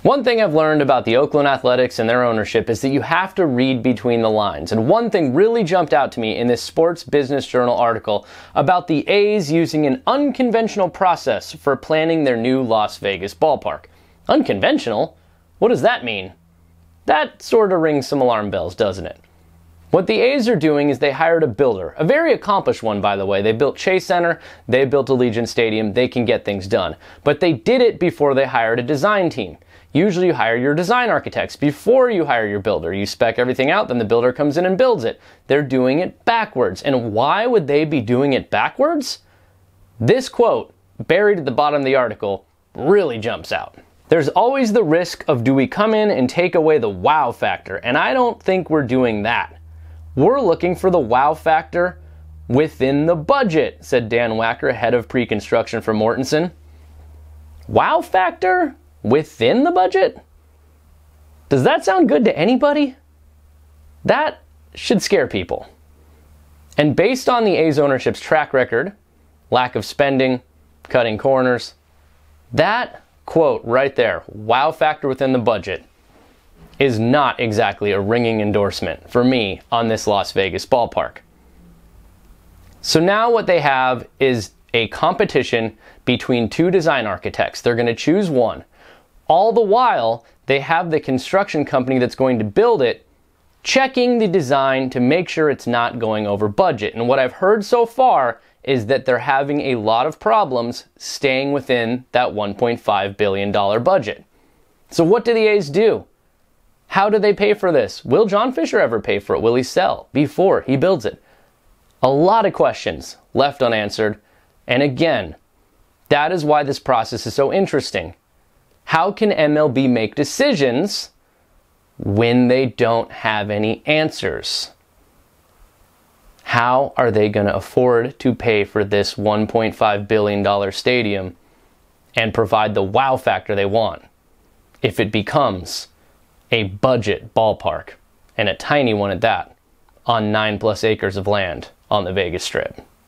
One thing I've learned about the Oakland Athletics and their ownership is that you have to read between the lines. And one thing really jumped out to me in this Sports Business Journal article about the A's using an unconventional process for planning their new Las Vegas ballpark. Unconventional? What does that mean? That sort of rings some alarm bells, doesn't it? What the A's are doing is they hired a builder, a very accomplished one, by the way. They built Chase Center, they built Allegiant Stadium, they can get things done. But they did it before they hired a design team. Usually you hire your design architects before you hire your builder. You spec everything out, then the builder comes in and builds it. They're doing it backwards. And why would they be doing it backwards? This quote, buried at the bottom of the article, really jumps out. There's always the risk of, do we come in and take away the wow factor? And I don't think we're doing that. We're looking for the wow factor within the budget, said Dan Wacker, head of pre-construction for Mortenson. Wow factor? Within the budget? Does that sound good to anybody? That should scare people. And based on the A's ownership's track record, lack of spending, cutting corners, that quote right there, wow factor within the budget, is not exactly a ringing endorsement for me on this Las Vegas ballpark. So now what they have is a competition between two design architects. They're going to choose one. All the while, they have the construction company that's going to build it checking the design to make sure it's not going over budget. And what I've heard so far is that they're having a lot of problems staying within that $1.5 billion budget. So what do the A's do? How do they pay for this? Will John Fisher ever pay for it? Will he sell before he builds it? A lot of questions left unanswered. And again, that is why this process is so interesting. How can MLB make decisions when they don't have any answers? How are they going to afford to pay for this $1.5 billion stadium and provide the wow factor they want if it becomes a budget ballpark, and a tiny one at that, on 9+ acres of land on the Vegas Strip?